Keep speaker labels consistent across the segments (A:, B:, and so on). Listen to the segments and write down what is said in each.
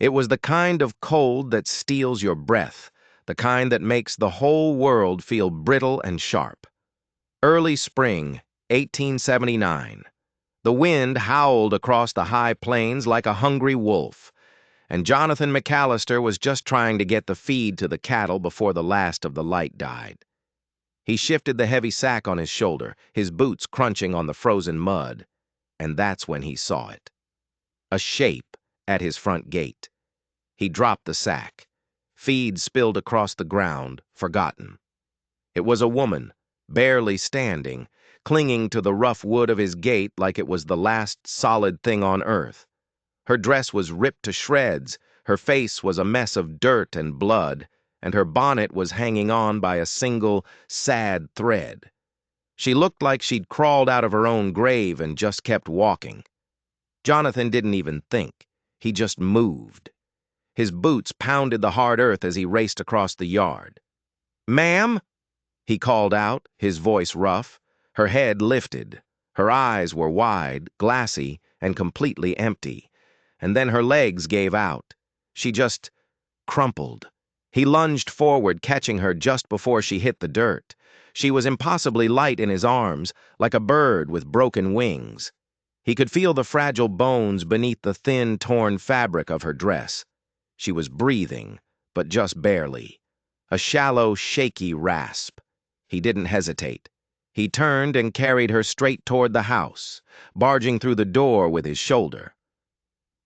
A: It was the kind of cold that steals your breath, the kind that makes the whole world feel brittle and sharp. Early spring, 1879. The wind howled across the high plains like a hungry wolf, and Jonathan McAllister was just trying to get the feed to the cattle before the last of the light died. He shifted the heavy sack on his shoulder, his boots crunching on the frozen mud, and that's when he saw it. A shape at his front gate. He dropped the sack. Feed spilled across the ground, forgotten. It was a woman, barely standing, clinging to the rough wood of his gate like it was the last solid thing on earth. Her dress was ripped to shreds, her face was a mess of dirt and blood, and her bonnet was hanging on by a single, sad thread. She looked like she'd crawled out of her own grave and just kept walking. Jonathan didn't even think. He just moved. His boots pounded the hard earth as he raced across the yard. "Ma'am?" he called out, his voice rough. Her head lifted. Her eyes were wide, glassy, and completely empty. And then her legs gave out. She just crumpled. He lunged forward, catching her just before she hit the dirt. She was impossibly light in his arms, like a bird with broken wings. He could feel the fragile bones beneath the thin, torn fabric of her dress. She was breathing, but just barely. A shallow, shaky rasp. He didn't hesitate. He turned and carried her straight toward the house, barging through the door with his shoulder.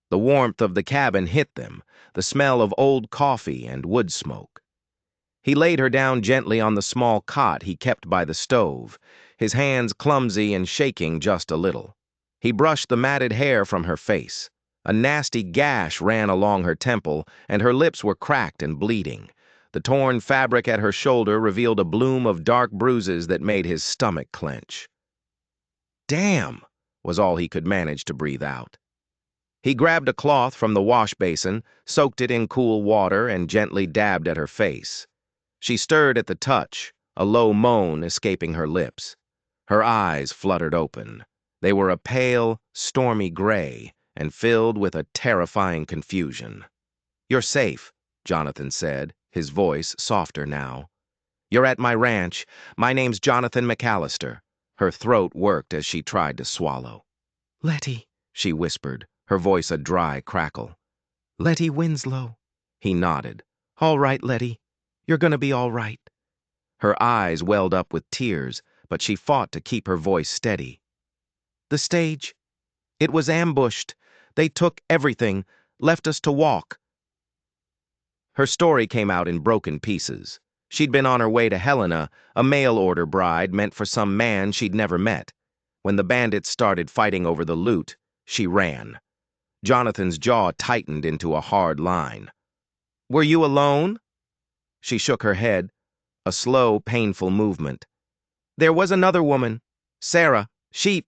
A: The warmth of the cabin hit them, the smell of old coffee and wood smoke. He laid her down gently on the small cot he kept by the stove, his hands clumsy and shaking just a little. He brushed the matted hair from her face. A nasty gash ran along her temple, and her lips were cracked and bleeding. The torn fabric at her shoulder revealed a bloom of dark bruises that made his stomach clench. "Damn," was all he could manage to breathe out. He grabbed a cloth from the wash basin, soaked it in cool water, and gently dabbed at her face. She stirred at the touch, a low moan escaping her lips. Her eyes fluttered open. They were a pale, stormy gray, and filled with a terrifying confusion. "You're safe," Jonathan said, his voice softer now. "You're at my ranch. My name's Jonathan McAllister." Her throat worked as she tried to swallow. "Letty," she whispered, her voice a dry crackle. "Letty Winslow." He nodded. "All right, Letty. You're gonna be all right." Her eyes welled up with tears, but she fought to keep her voice steady. "The stage. It was ambushed. They took everything, left us to walk." Her story came out in broken pieces. She'd been on her way to Helena, a mail-order bride meant for some man she'd never met. When the bandits started fighting over the loot, she ran. Jonathan's jaw tightened into a hard line. "Were you alone?" She shook her head, a slow, painful movement. "There was another woman, Sarah. She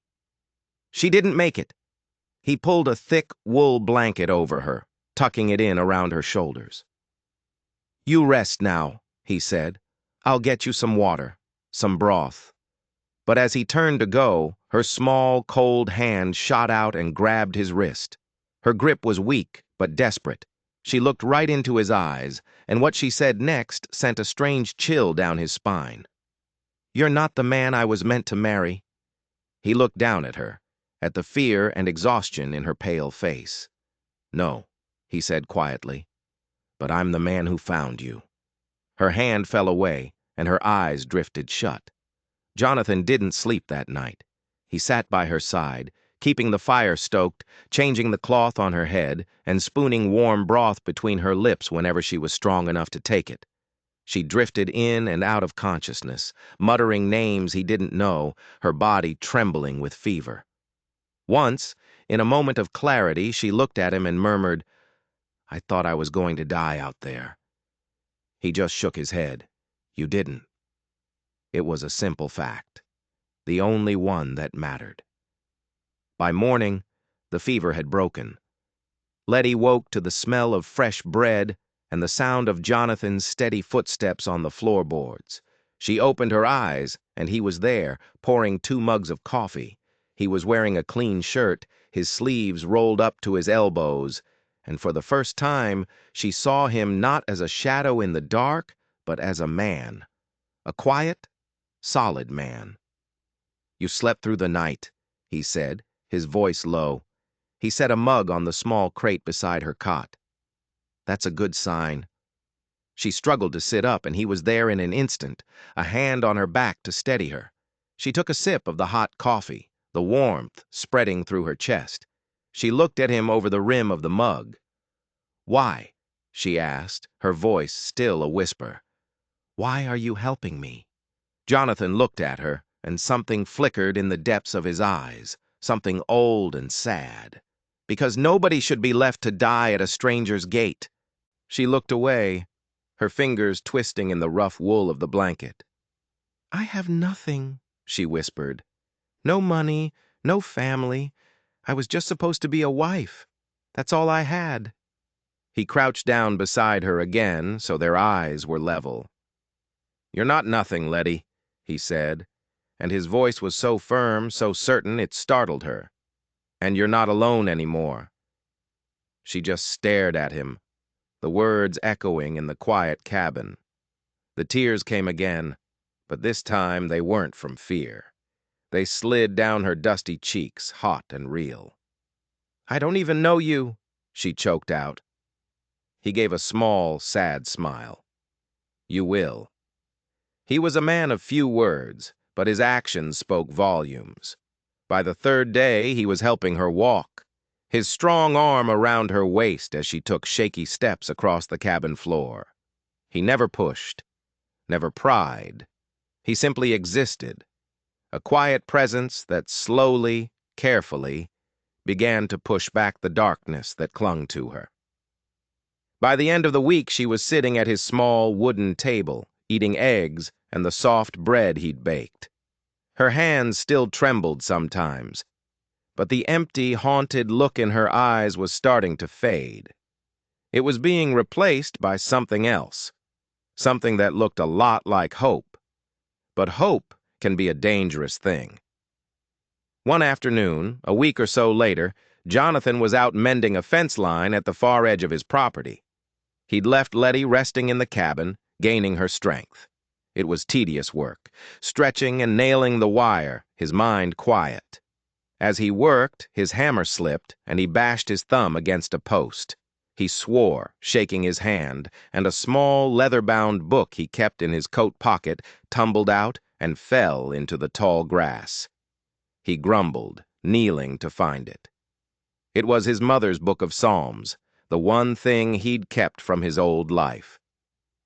A: didn't make it." He pulled a thick wool blanket over her, tucking it in around her shoulders. "You rest now," he said. "I'll get you some water, some broth." But as he turned to go, her small, cold hand shot out and grabbed his wrist. Her grip was weak, but desperate. She looked right into his eyes, and what she said next sent a strange chill down his spine. "You're not the man I was meant to marry." He looked down at her, at the fear and exhaustion in her pale face. "No," he said quietly, "but I'm the man who found you." Her hand fell away, and her eyes drifted shut. Jonathan didn't sleep that night. He sat by her side, keeping the fire stoked, changing the cloth on her head, and spooning warm broth between her lips whenever she was strong enough to take it. She drifted in and out of consciousness, muttering names he didn't know, her body trembling with fever. Once, in a moment of clarity, she looked at him and murmured, "I thought I was going to die out there." He just shook his head. "You didn't." It was a simple fact, the only one that mattered. By morning, the fever had broken. Letty woke to the smell of fresh bread and the sound of Jonathan's steady footsteps on the floorboards. She opened her eyes, and he was there, pouring 2 mugs of coffee. He was wearing a clean shirt, his sleeves rolled up to his elbows, and for the first time, she saw him not as a shadow in the dark, but as a man. A quiet, solid man. "You slept through the night," he said, his voice low. He set a mug on the small crate beside her cot. "That's a good sign." She struggled to sit up, and he was there in an instant, a hand on her back to steady her. She took a sip of the hot coffee, the warmth spreading through her chest. She looked at him over the rim of the mug. "Why?" she asked, her voice still a whisper. "Why are you helping me?" Jonathan looked at her, and something flickered in the depths of his eyes, something old and sad. "Because nobody should be left to die at a stranger's gate." She looked away, her fingers twisting in the rough wool of the blanket. "I have nothing," she whispered. "No money, no family. I was just supposed to be a wife. That's all I had." He crouched down beside her again, so their eyes were level. "You're not nothing, Letty," he said, and his voice was so firm, so certain, it startled her. "And you're not alone anymore." She just stared at him, the words echoing in the quiet cabin. The tears came again, but this time they weren't from fear. They slid down her dusty cheeks, hot and real. "I don't even know you," she choked out. He gave a small, sad smile. "You will." He was a man of few words, but his actions spoke volumes. By the third day, he was helping her walk, his strong arm around her waist as she took shaky steps across the cabin floor. He never pushed, never pried. He simply existed, a quiet presence that slowly, carefully, began to push back the darkness that clung to her. By the end of the week, she was sitting at his small wooden table, eating eggs and the soft bread he'd baked. Her hands still trembled sometimes, but the empty, haunted look in her eyes was starting to fade. It was being replaced by something else, something that looked a lot like hope. But hope can be a dangerous thing. One afternoon, a week or so later, Jonathan was out mending a fence line at the far edge of his property. He'd left Letty resting in the cabin, gaining her strength. It was tedious work, stretching and nailing the wire, his mind quiet. As he worked, his hammer slipped, and he bashed his thumb against a post. He swore, shaking his hand, and a small leather-bound book he kept in his coat pocket tumbled out and fell into the tall grass. He grumbled, kneeling to find it. It was his mother's book of Psalms, the one thing he'd kept from his old life.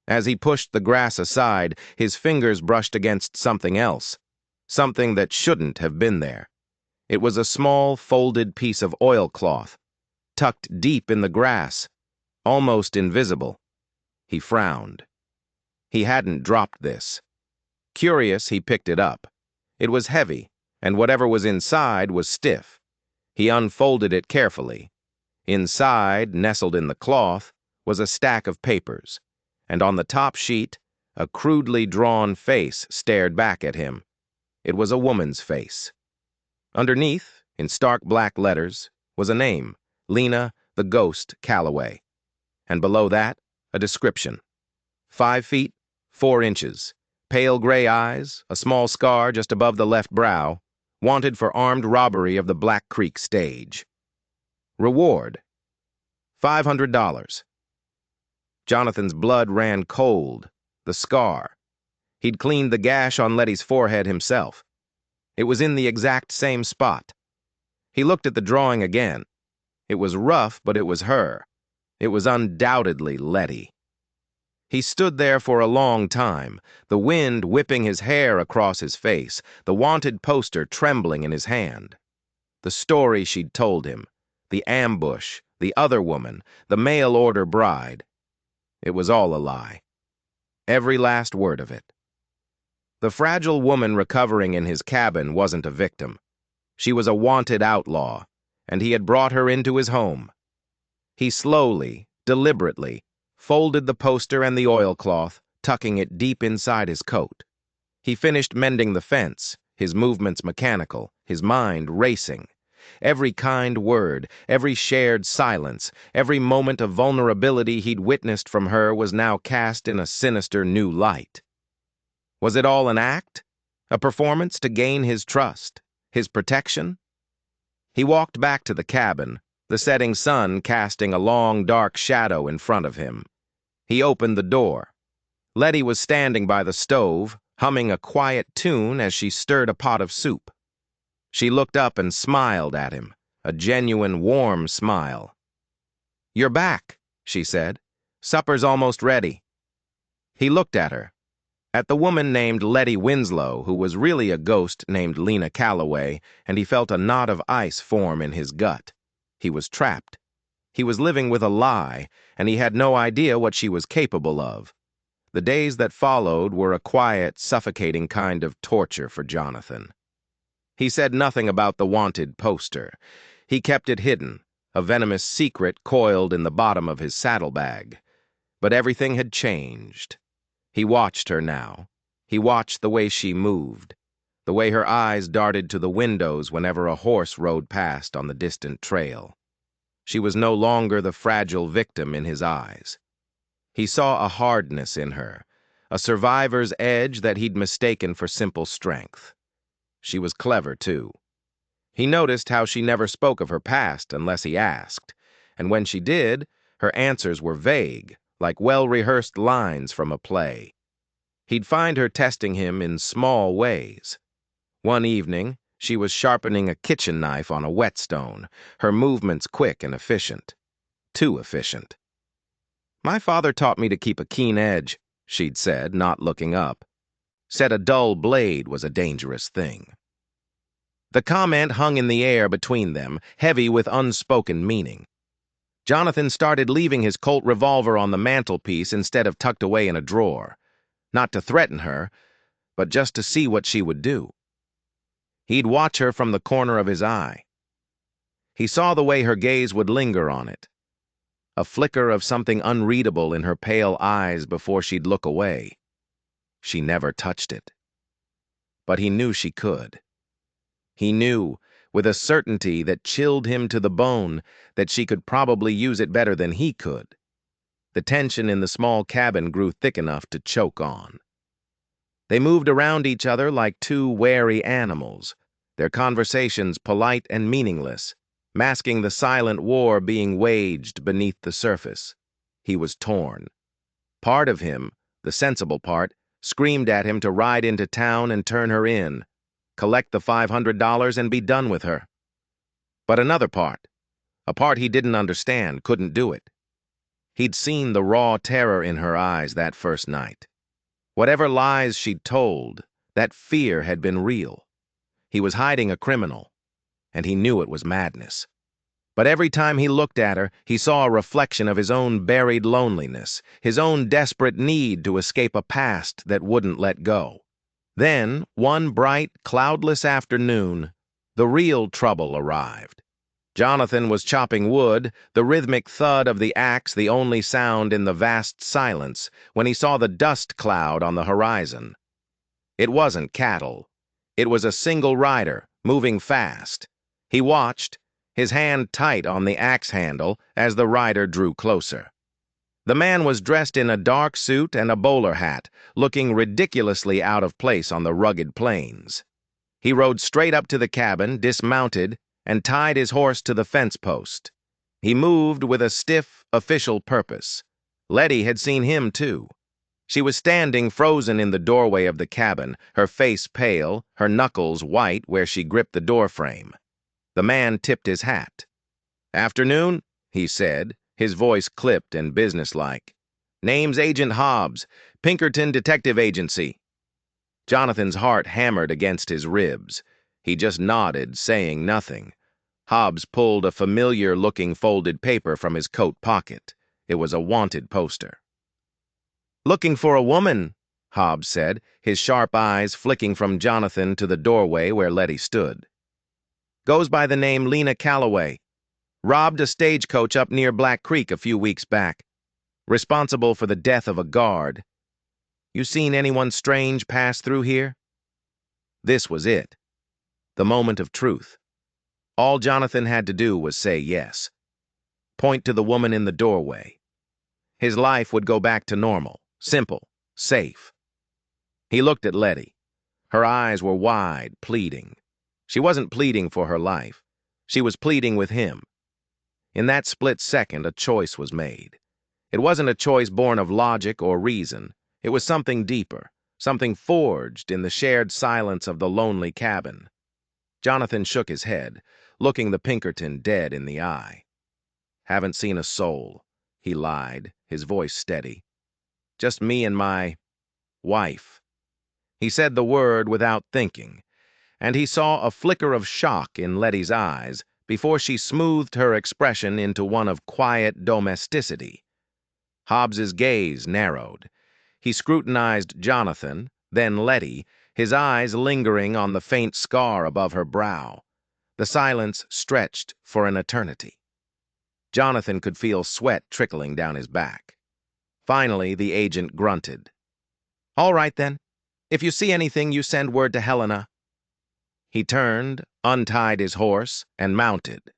A: As he pushed the grass aside, his fingers brushed against something else, something that shouldn't have been there. It was a small, folded piece of oilcloth, tucked deep in the grass, almost invisible. He frowned. He hadn't dropped this. Curious, he picked it up. It was heavy, and whatever was inside was stiff. He unfolded it carefully. Inside, nestled in the cloth, was a stack of papers, and on the top sheet, a crudely drawn face stared back at him. It was a woman's face. Underneath, in stark black letters, was a name, Lena the Ghost Calloway. And below that, a description. 5 feet, 4 inches, pale gray eyes, a small scar just above the left brow, wanted for armed robbery of the Black Creek stage. Reward, $500. Jonathan's blood ran cold, the scar. He'd cleaned the gash on Letty's forehead himself. It was in the exact same spot. He looked at the drawing again. It was rough, but it was her. It was undoubtedly Letty. He stood there for a long time, the wind whipping his hair across his face, the wanted poster trembling in his hand. The story she'd told him, the ambush, the other woman, the mail-order bride. It was all a lie. Every last word of it. The fragile woman recovering in his cabin wasn't a victim. She was a wanted outlaw, and he had brought her into his home. He slowly, deliberately, folded the poster and the oilcloth, tucking it deep inside his coat. He finished mending the fence, his movements mechanical, his mind racing. Every kind word, every shared silence, every moment of vulnerability he'd witnessed from her was now cast in a sinister new light. Was it all an act? A performance to gain his trust, his protection? He walked back to the cabin, the setting sun casting a long, dark shadow in front of him. He opened the door. Letty was standing by the stove, humming a quiet tune as she stirred a pot of soup. She looked up and smiled at him, a genuine, warm smile. "You're back," she said. "Supper's almost ready." He looked at her, at the woman named Letty Winslow, who was really a ghost named Lena Calloway, and he felt a knot of ice form in his gut. He was trapped. He was living with a lie, and he had no idea what she was capable of. The days that followed were a quiet, suffocating kind of torture for Jonathan. He said nothing about the wanted poster. He kept it hidden, a venomous secret coiled in the bottom of his saddlebag. But everything had changed. He watched her now. He watched the way she moved, the way her eyes darted to the windows whenever a horse rode past on the distant trail. She was no longer the fragile victim in his eyes. He saw a hardness in her, a survivor's edge that he'd mistaken for simple strength. She was clever, too. He noticed how she never spoke of her past unless he asked, and when she did, her answers were vague, like well-rehearsed lines from a play. He'd find her testing him in small ways. One evening, she was sharpening a kitchen knife on a whetstone, her movements quick and efficient. Too efficient. "My father taught me to keep a keen edge," she'd said, not looking up. Said a dull blade was a dangerous thing. The comment hung in the air between them, heavy with unspoken meaning. Jonathan started leaving his Colt revolver on the mantelpiece instead of tucked away in a drawer. Not to threaten her, but just to see what she would do. He'd watch her from the corner of his eye. He saw the way her gaze would linger on it. A flicker of something unreadable in her pale eyes before she'd look away. She never touched it. But he knew she could. He knew, with a certainty that chilled him to the bone, that she could probably use it better than he could. The tension in the small cabin grew thick enough to choke on. They moved around each other like two wary animals, their conversations polite and meaningless, masking the silent war being waged beneath the surface. He was torn. Part of him, the sensible part, screamed at him to ride into town and turn her in, collect the $500 and be done with her. But another part, a part he didn't understand, couldn't do it. He'd seen the raw terror in her eyes that first night. Whatever lies she'd told, that fear had been real. He was hiding a criminal, and he knew it was madness. But every time he looked at her, he saw a reflection of his own buried loneliness, his own desperate need to escape a past that wouldn't let go. Then, one bright, cloudless afternoon, the real trouble arrived. Jonathan was chopping wood, the rhythmic thud of the axe the only sound in the vast silence, when he saw the dust cloud on the horizon. It wasn't cattle. It was a single rider, moving fast. He watched, his hand tight on the axe handle as the rider drew closer. The man was dressed in a dark suit and a bowler hat, looking ridiculously out of place on the rugged plains. He rode straight up to the cabin, dismounted, and tied his horse to the fence post. He moved with a stiff, official purpose. Letty had seen him, too. She was standing frozen in the doorway of the cabin, her face pale, her knuckles white where she gripped the doorframe. The man tipped his hat. "Afternoon," he said, his voice clipped and businesslike. "Name's Agent Hobbs, Pinkerton Detective Agency." Jonathan's heart hammered against his ribs. He just nodded, saying nothing. Hobbs pulled a familiar-looking folded paper from his coat pocket. It was a wanted poster. "Looking for a woman," Hobbs said, his sharp eyes flicking from Jonathan to the doorway where Letty stood. "Goes by the name Lena Calloway. Robbed a stagecoach up near Black Creek a few weeks back. Responsible for the death of a guard. You seen anyone strange pass through here?" This was it. The moment of truth. All Jonathan had to do was say yes. Point to the woman in the doorway. His life would go back to normal, simple, safe. He looked at Letty. Her eyes were wide, pleading. She wasn't pleading for her life. She was pleading with him. In that split second, a choice was made. It wasn't a choice born of logic or reason. It was something deeper, something forged in the shared silence of the lonely cabin. Jonathan shook his head, looking the Pinkerton dead in the eye. "Haven't seen a soul," he lied, his voice steady. "Just me and my wife." He said the word without thinking, and he saw a flicker of shock in Letty's eyes before she smoothed her expression into one of quiet domesticity. Hobbs's gaze narrowed. He scrutinized Jonathan, then Letty, his eyes lingering on the faint scar above her brow. The silence stretched for an eternity. Jonathan could feel sweat trickling down his back. Finally, the agent grunted. "All right, then. If you see anything, you send word to Helena." He turned, untied his horse, and mounted.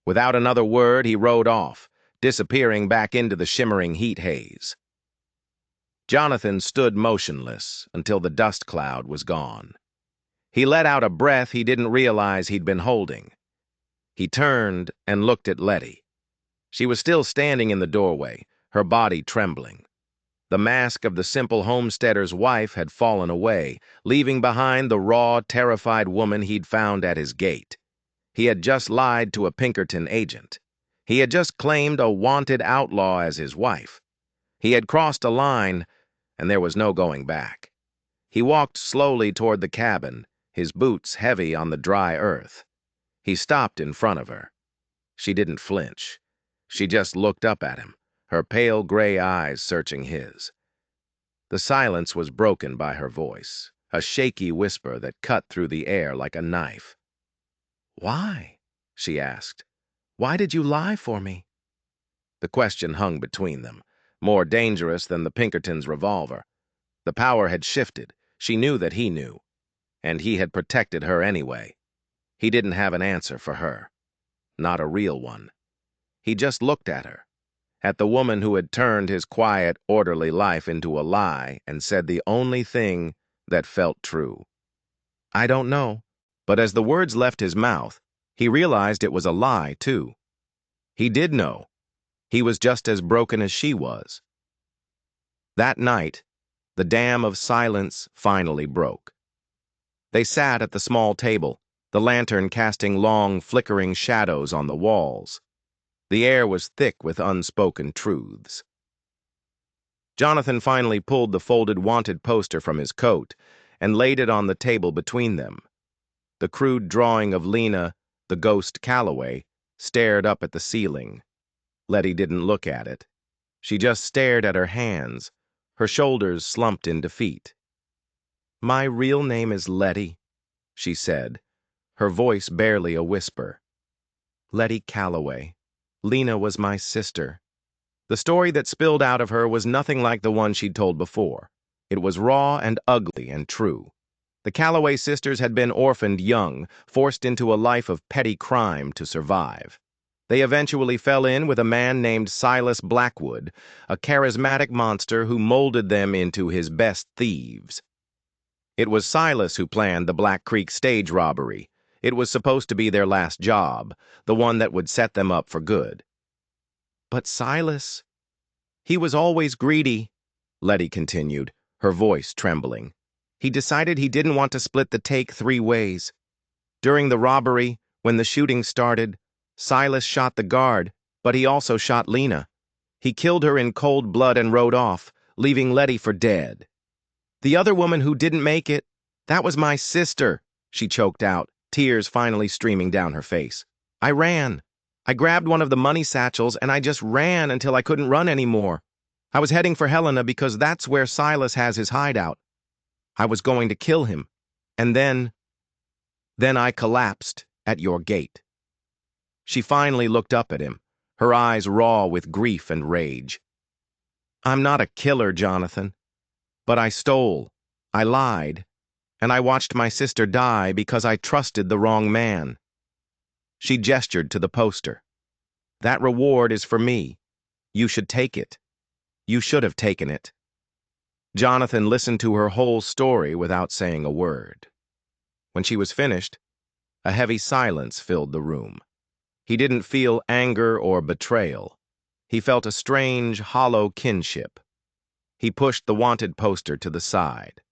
A: Without another word, he rode off, disappearing back into the shimmering heat haze. Jonathan stood motionless until the dust cloud was gone. He let out a breath he didn't realize he'd been holding. He turned and looked at Letty. She was still standing in the doorway, her body trembling. The mask of the simple homesteader's wife had fallen away, leaving behind the raw, terrified woman he'd found at his gate. He had just lied to a Pinkerton agent. He had just claimed a wanted outlaw as his wife. He had crossed a line, and there was no going back. He walked slowly toward the cabin, his boots heavy on the dry earth. He stopped in front of her. She didn't flinch. She just looked up at him, her pale gray eyes searching his. The silence was broken by her voice, a shaky whisper that cut through the air like a knife. "Why?" she asked. "Why did you lie for me?" The question hung between them, more dangerous than the Pinkerton's revolver. The power had shifted. She knew that he knew, and he had protected her anyway. He didn't have an answer for her. Not a real one. He just looked at her, at the woman who had turned his quiet, orderly life into a lie and said the only thing that felt true. "I don't know." But as the words left his mouth, he realized it was a lie, too. He did know. He was just as broken as she was. That night, the dam of silence finally broke. They sat at the small table, the lantern casting long, flickering shadows on the walls. The air was thick with unspoken truths. Jonathan finally pulled the folded wanted poster from his coat and laid it on the table between them. The crude drawing of Lena, the ghost Calloway, stared up at the ceiling. Letty didn't look at it. She just stared at her hands, her shoulders slumped in defeat. "My real name is Letty," she said, her voice barely a whisper. "Letty Calloway. Lena was my sister." The story that spilled out of her was nothing like the one she'd told before. It was raw and ugly and true. The Calloway sisters had been orphaned young, forced into a life of petty crime to survive. They eventually fell in with a man named Silas Blackwood, a charismatic monster who molded them into his best thieves. It was Silas who planned the Black Creek stage robbery. It was supposed to be their last job, the one that would set them up for good. "But Silas, he was always greedy," Letty continued, her voice trembling. "He decided he didn't want to split the take 3 ways. During the robbery, when the shooting started, Silas shot the guard, but he also shot Lena. He killed her in cold blood and rode off, leaving Letty for dead. The other woman who didn't make it, that was my sister," she choked out, tears finally streaming down her face. "I ran. I grabbed one of the money satchels and I just ran until I couldn't run anymore. I was heading for Helena because that's where Silas has his hideout. I was going to kill him. And then I collapsed at your gate." She finally looked up at him, her eyes raw with grief and rage. "I'm not a killer, Jonathan, but I stole, I lied, and I watched my sister die because I trusted the wrong man." She gestured to the poster. "That reward is for me. You should take it. You should have taken it." Jonathan listened to her whole story without saying a word. When she was finished, a heavy silence filled the room. He didn't feel anger or betrayal. He felt a strange, hollow kinship. He pushed the wanted poster to the side.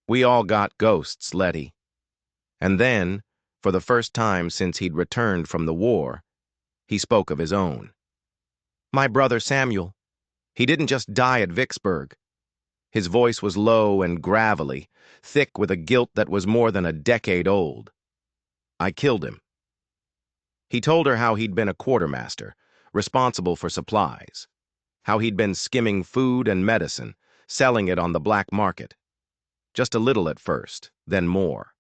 A: "We all got ghosts, Letty." And then, for the first time since he'd returned from the war, he spoke of his own. "My brother Samuel. He didn't just die at Vicksburg." His voice was low and gravelly, thick with a guilt that was more than a decade old. "I killed him." He told her how he'd been a quartermaster, responsible for supplies, how he'd been skimming food and medicine, selling it on the black market. Just a little at first, then more.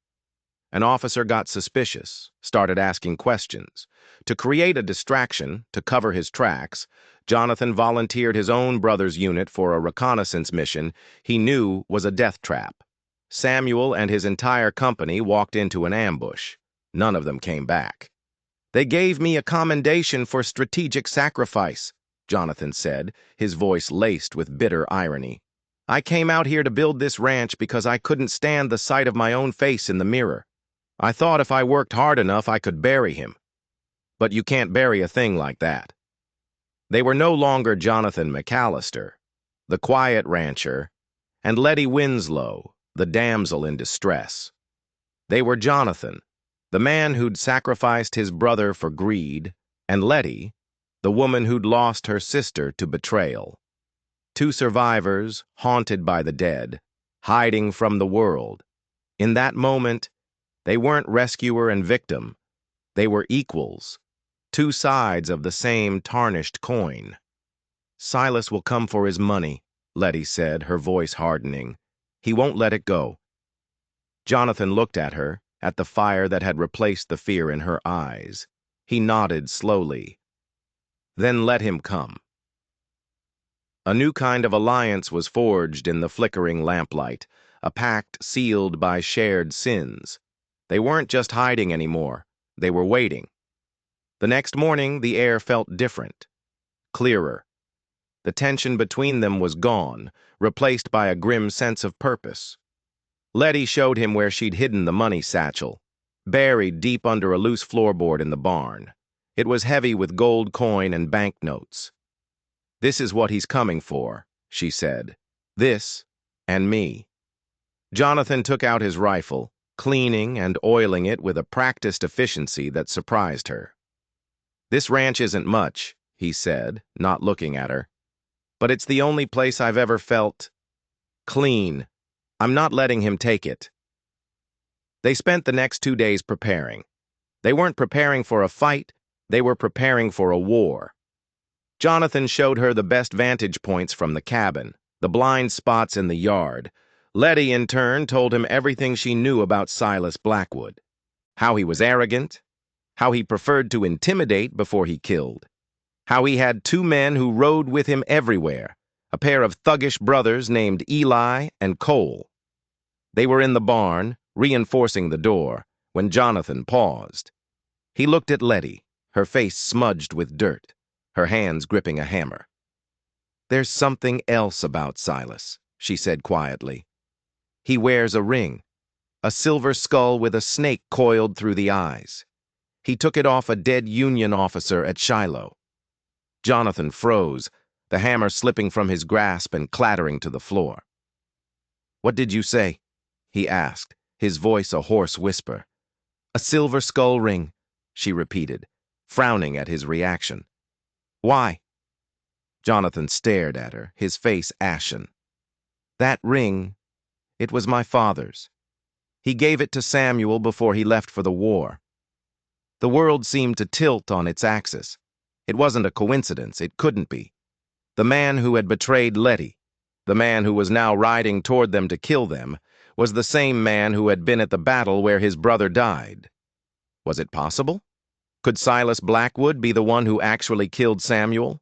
A: An officer got suspicious, started asking questions. To create a distraction, to cover his tracks, Jonathan volunteered his own brother's unit for a reconnaissance mission he knew was a death trap. Samuel and his entire company walked into an ambush. None of them came back. "They gave me a commendation for strategic sacrifice," Jonathan said, his voice laced with bitter irony. "I came out here to build this ranch because I couldn't stand the sight of my own face in the mirror. I thought if I worked hard enough I could bury him. But you can't bury a thing like that." They were no longer Jonathan McAllister, the quiet rancher, and Letty Winslow, the damsel in distress. They were Jonathan, the man who'd sacrificed his brother for greed, and Letty, the woman who'd lost her sister to betrayal. Two survivors, haunted by the dead, hiding from the world. In that moment, they weren't rescuer and victim. They were equals, two sides of the same tarnished coin. "Silas will come for his money," Letty said, her voice hardening. "He won't let it go." Jonathan looked at her, at the fire that had replaced the fear in her eyes. He nodded slowly. "Then let him come." A new kind of alliance was forged in the flickering lamplight, a pact sealed by shared sins. They weren't just hiding anymore. They were waiting. The next morning, the air felt different, clearer. The tension between them was gone, replaced by a grim sense of purpose. Letty showed him where she'd hidden the money satchel, buried deep under a loose floorboard in the barn. It was heavy with gold coin and banknotes. "This is what he's coming for," she said. "This and me." Jonathan took out his rifle, cleaning and oiling it with a practiced efficiency that surprised her. "This ranch isn't much," he said, not looking at her. "But it's the only place I've ever felt clean. I'm not letting him take it." They spent the next 2 days preparing. They weren't preparing for a fight, they were preparing for a war. Jonathan showed her the best vantage points from the cabin, the blind spots in the yard. Letty, in turn, told him everything she knew about Silas Blackwood. How he was arrogant, how he preferred to intimidate before he killed, how he had two men who rode with him everywhere, a pair of thuggish brothers named Eli and Cole. They were in the barn, reinforcing the door, when Jonathan paused. He looked at Letty, her face smudged with dirt, her hands gripping a hammer. "There's something else about Silas," she said quietly. "He wears a ring, a silver skull with a snake coiled through the eyes. He took it off a dead Union officer at Shiloh." Jonathan froze, the hammer slipping from his grasp and clattering to the floor. "What did you say?" he asked, his voice a hoarse whisper. "A silver skull ring," she repeated, frowning at his reaction. "Why?" Jonathan stared at her, his face ashen. "That ring, it was my father's. He gave it to Samuel before he left for the war." The world seemed to tilt on its axis. It wasn't a coincidence, it couldn't be. The man who had betrayed Letty, the man who was now riding toward them to kill them, was the same man who had been at the battle where his brother died. Was it possible? Could Silas Blackwood be the one who actually killed Samuel?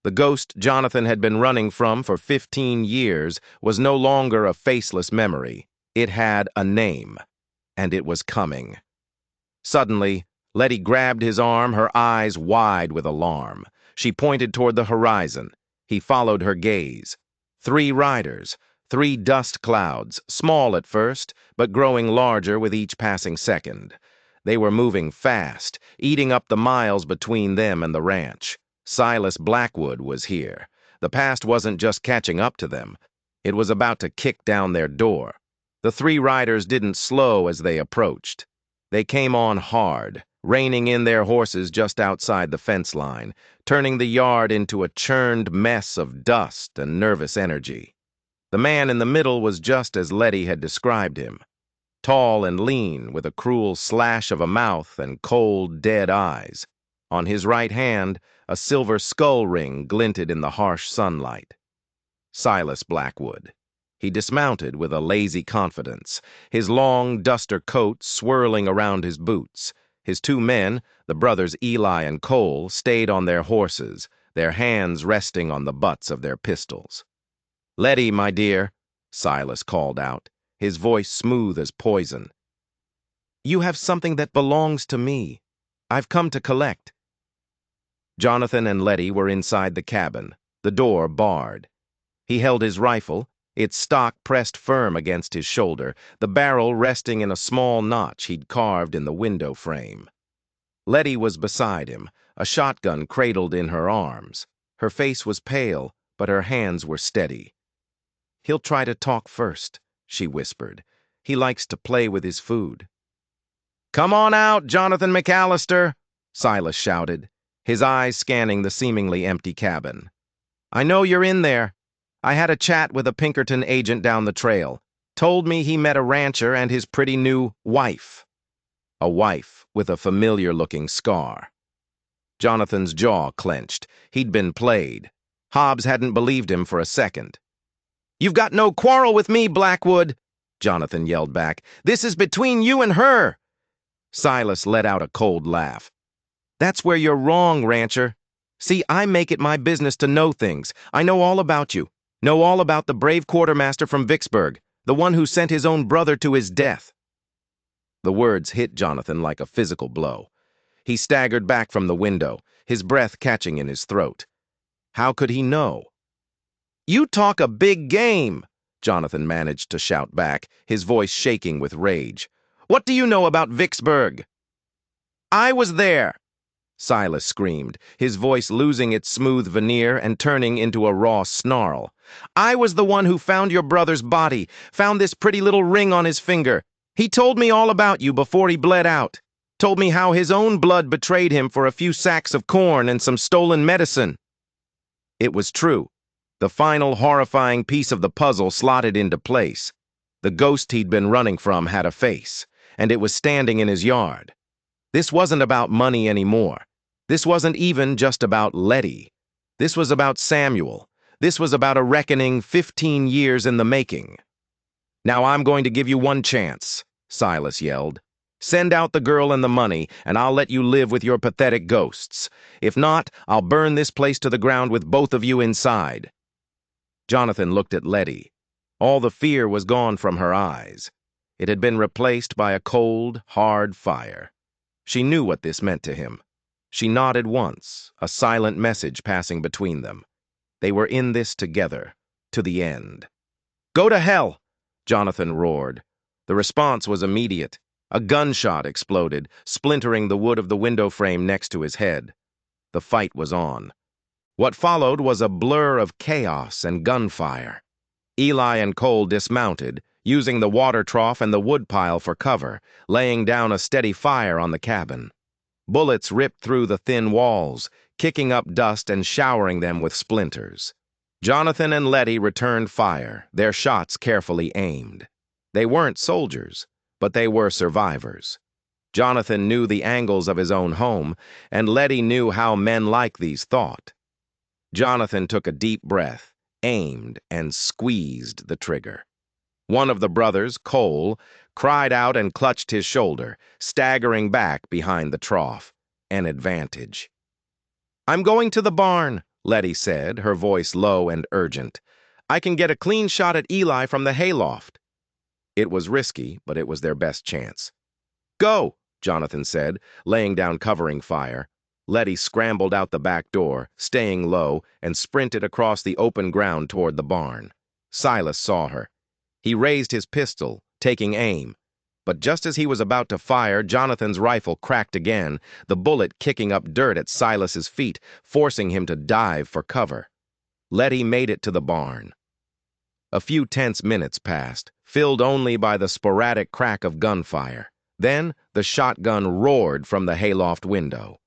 A: The ghost Jonathan had been running from for 15 years was no longer a faceless memory. It had a name, and it was coming. Suddenly, Letty grabbed his arm, her eyes wide with alarm. She pointed toward the horizon. He followed her gaze. 3 riders, 3 dust clouds, small at first, but growing larger with each passing second. They were moving fast, eating up the miles between them and the ranch. Silas Blackwood was here. The past wasn't just catching up to them. It was about to kick down their door. The 3 riders didn't slow as they approached. They came on hard, reining in their horses just outside the fence line, turning the yard into a churned mess of dust and nervous energy. The man in the middle was just as Letty had described him. Tall and lean, with a cruel slash of a mouth and cold, dead eyes. On his right hand, a silver skull ring glinted in the harsh sunlight. Silas Blackwood. He dismounted with a lazy confidence, his long duster coat swirling around his boots. His 2 men, the brothers Eli and Cole, stayed on their horses, their hands resting on the butts of their pistols. "Letty, my dear," Silas called out, his voice smooth as poison. "You have something that belongs to me. I've come to collect." Jonathan and Letty were inside the cabin, the door barred. He held his rifle, its stock pressed firm against his shoulder, the barrel resting in a small notch he'd carved in the window frame. Letty was beside him, a shotgun cradled in her arms. Her face was pale, but her hands were steady. "He'll try to talk first," she whispered. "He likes to play with his food." "Come on out, Jonathan McAllister," Silas shouted, his eyes scanning the seemingly empty cabin. "I know you're in there. I had a chat with a Pinkerton agent down the trail. Told me he met a rancher and his pretty new wife." A wife with a familiar-looking scar. Jonathan's jaw clenched. He'd been played. Hobbs hadn't believed him for a second. "You've got no quarrel with me, Blackwood," Jonathan yelled back. "This is between you and her." Silas let out a cold laugh. "That's where you're wrong, rancher. See, I make it my business to know things. I know all about you. Know all about the brave quartermaster from Vicksburg, the one who sent his own brother to his death." The words hit Jonathan like a physical blow. He staggered back from the window, his breath catching in his throat. How could he know? "You talk a big game," Jonathan managed to shout back, his voice shaking with rage. "What do you know about Vicksburg?" "I was there," Silas screamed, his voice losing its smooth veneer and turning into a raw snarl. "I was the one who found your brother's body, found this pretty little ring on his finger. He told me all about you before he bled out. Told me how his own blood betrayed him for a few sacks of corn and some stolen medicine." It was true. The final horrifying piece of the puzzle slotted into place. The ghost he'd been running from had a face, and it was standing in his yard. This wasn't about money anymore. This wasn't even just about Letty. This was about Samuel. This was about a reckoning 15 years in the making. "Now I'm going to give you one chance," Silas yelled. "Send out the girl and the money, and I'll let you live with your pathetic ghosts. If not, I'll burn this place to the ground with both of you inside." Jonathan looked at Letty. All the fear was gone from her eyes. It had been replaced by a cold, hard fire. She knew what this meant to him. She nodded once, a silent message passing between them. They were in this together, to the end. "Go to hell!" Jonathan roared. The response was immediate. A gunshot exploded, splintering the wood of the window frame next to his head. The fight was on. What followed was a blur of chaos and gunfire. Eli and Cole dismounted, using the water trough and the woodpile for cover, laying down a steady fire on the cabin. Bullets ripped through the thin walls, kicking up dust and showering them with splinters. Jonathan and Letty returned fire, their shots carefully aimed. They weren't soldiers, but they were survivors. Jonathan knew the angles of his own home, and Letty knew how men like these thought. Jonathan took a deep breath, aimed, and squeezed the trigger. One of the brothers, Cole, cried out and clutched his shoulder, staggering back behind the trough. An advantage. "I'm going to the barn," Letty said, her voice low and urgent. "I can get a clean shot at Eli from the hayloft." It was risky, but it was their best chance. "Go," Jonathan said, laying down covering fire. Letty scrambled out the back door, staying low, and sprinted across the open ground toward the barn. Silas saw her. He raised his pistol, taking aim. But just as he was about to fire, Jonathan's rifle cracked again, the bullet kicking up dirt at Silas's feet, forcing him to dive for cover. Letty made it to the barn. A few tense minutes passed, filled only by the sporadic crack of gunfire. Then the shotgun roared from the hayloft window.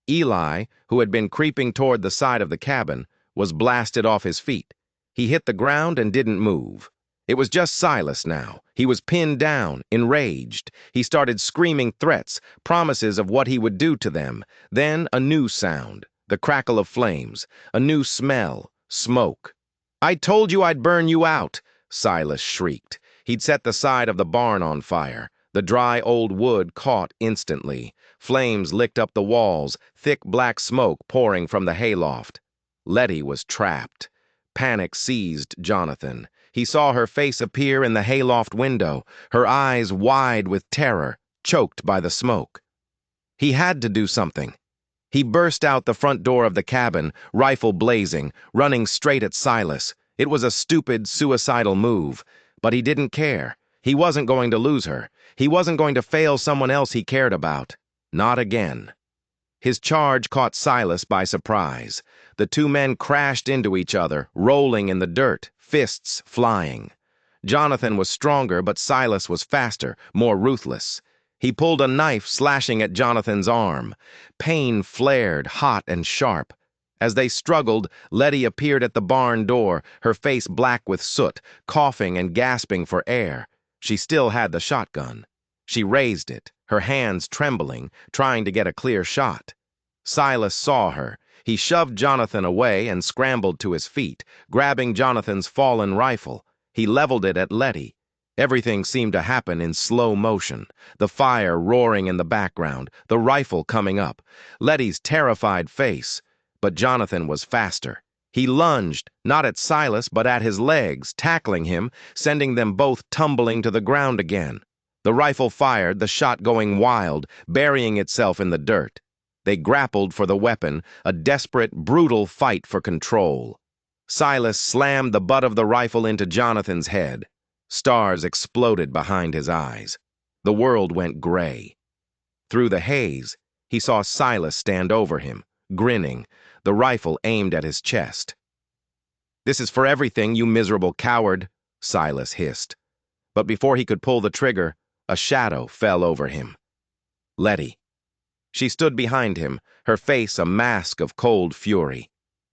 A: Eli, who had been creeping toward the side of the cabin, was blasted off his feet. He hit the ground and didn't move. It was just Silas now. He was pinned down, enraged. He started screaming threats, promises of what he would do to them. Then a new sound, the crackle of flames, a new smell, smoke. "I told you I'd burn you out," Silas shrieked. He'd set the side of the barn on fire. The dry old wood caught instantly. Flames licked up the walls, thick black smoke pouring from the hayloft. Letty was trapped. Panic seized Jonathan. He saw her face appear in the hayloft window, her eyes wide with terror, choked by the smoke. He had to do something. He burst out the front door of the cabin, rifle blazing, running straight at Silas. It was a stupid, suicidal move, but he didn't care. He wasn't going to lose her. He wasn't going to fail someone else he cared about. Not again. His charge caught Silas by surprise. The two men crashed into each other, rolling in the dirt, fists flying. Jonathan was stronger, but Silas was faster, more ruthless. He pulled a knife, slashing at Jonathan's arm. Pain flared, hot and sharp. As they struggled, Letty appeared at the barn door, her face black with soot, coughing and gasping for air. She still had the shotgun. She raised it, her hands trembling, trying to get a clear shot. Silas saw her. He shoved Jonathan away and scrambled to his feet, grabbing Jonathan's fallen rifle. He leveled it at Letty. Everything seemed to happen in slow motion, the fire roaring in the background, the rifle coming up, Letty's terrified face. But Jonathan was faster. He lunged, not at Silas, but at his legs, tackling him, sending them both tumbling to the ground again. The rifle fired, the shot going wild, burying itself in the dirt. They grappled for the weapon, a desperate, brutal fight for control. Silas slammed the butt of the rifle into Jonathan's head. Stars exploded behind his eyes. The world went gray. Through the haze, he saw Silas stand over him, grinning, the rifle aimed at his chest. "This is for everything, you miserable coward," Silas hissed. But before he could pull the trigger, a shadow fell over him. Letty. She stood behind him, her face a mask of cold fury.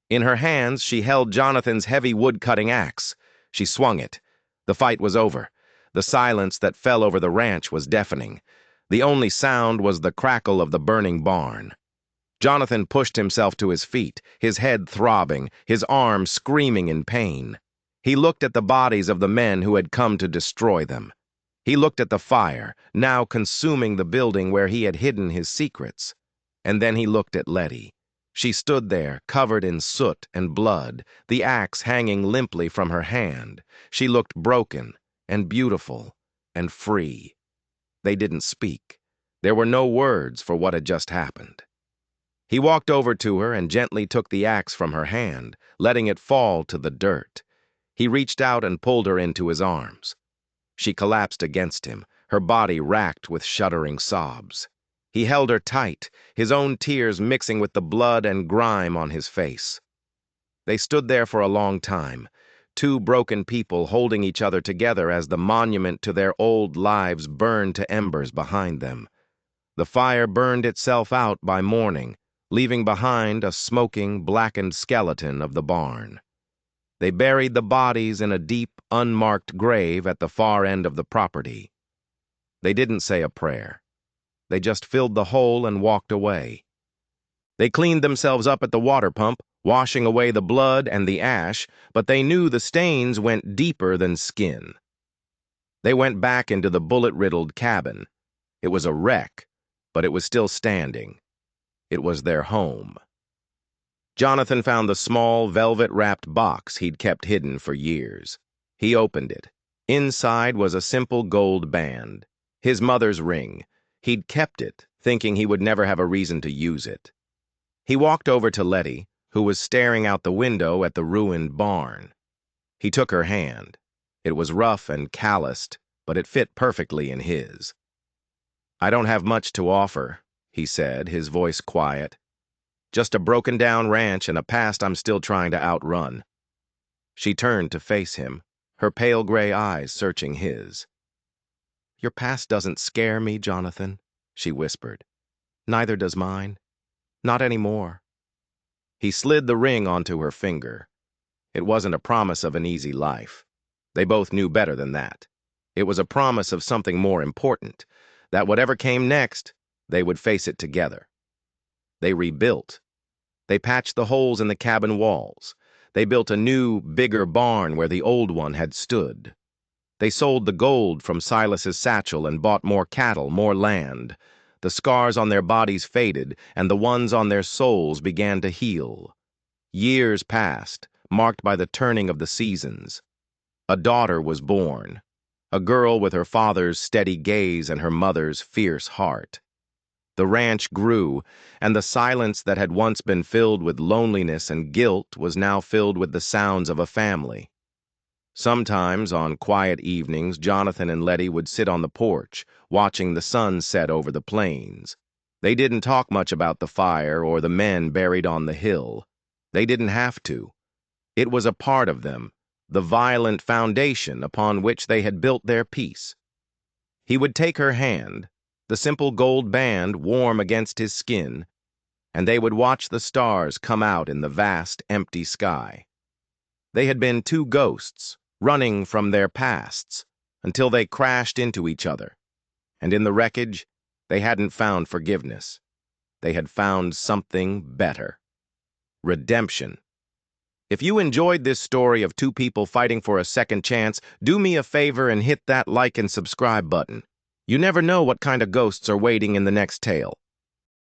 A: In her hands, she held Jonathan's heavy wood-cutting axe. She swung it. The fight was over. The silence that fell over the ranch was deafening. The only sound was the crackle of the burning barn. Jonathan pushed himself to his feet, his head throbbing, his arms screaming in pain. He looked at the bodies of the men who had come to destroy them. He looked at the fire, now consuming the building where he had hidden his secrets. And then he looked at Letty. She stood there, covered in soot and blood, the axe hanging limply from her hand. She looked broken and beautiful and free. They didn't speak. There were no words for what had just happened. He walked over to her and gently took the axe from her hand, letting it fall to the dirt. He reached out and pulled her into his arms. She collapsed against him, her body racked with shuddering sobs. He held her tight, his own tears mixing with the blood and grime on his face. They stood there for a long time, two broken people holding each other together as the monument to their old lives burned to embers behind them. The fire burned itself out by morning, leaving behind a smoking, blackened skeleton of the barn. They buried the bodies in a deep, unmarked grave at the far end of the property. They didn't say a prayer. They just filled the hole and walked away. They cleaned themselves up at the water pump, washing away the blood and the ash, but they knew the stains went deeper than skin. They went back into the bullet-riddled cabin. It was a wreck, but it was still standing. It was their home. Jonathan found the small, velvet-wrapped box he'd kept hidden for years. He opened it. Inside was a simple gold band, his mother's ring. He'd kept it, thinking he would never have a reason to use it. He walked over to Letty, who was staring out the window at the ruined barn. He took her hand. It was rough and calloused, but it fit perfectly in his. "I don't have much to offer," he said, his voice quiet. "Just a broken-down ranch and a past I'm still trying to outrun." She turned to face him, her pale gray eyes searching his. "Your past doesn't scare me, Jonathan," she whispered. "Neither does mine. Not anymore." He slid the ring onto her finger. It wasn't a promise of an easy life. They both knew better than that. It was a promise of something more important, that whatever came next, they would face it together. They rebuilt. They patched the holes in the cabin walls. They built a new, bigger barn where the old one had stood. They sold the gold from Silas's satchel and bought more cattle, more land. The scars on their bodies faded, and the ones on their souls began to heal. Years passed, marked by the turning of the seasons. A daughter was born, a girl with her father's steady gaze and her mother's fierce heart. The ranch grew, and the silence that had once been filled with loneliness and guilt was now filled with the sounds of a family. Sometimes, on quiet evenings, Jonathan and Letty would sit on the porch, watching the sun set over the plains. They didn't talk much about the fire or the men buried on the hill. They didn't have to. It was a part of them, the violent foundation upon which they had built their peace. He would take her hand, the simple gold band warm against his skin, and they would watch the stars come out in the vast, empty sky. They had been two ghosts, running from their pasts, until they crashed into each other. And in the wreckage, they hadn't found forgiveness. They had found something better. Redemption. If you enjoyed this story of two people fighting for a second chance, do me a favor and hit that like and subscribe button. You never know what kind of ghosts are waiting in the next tale.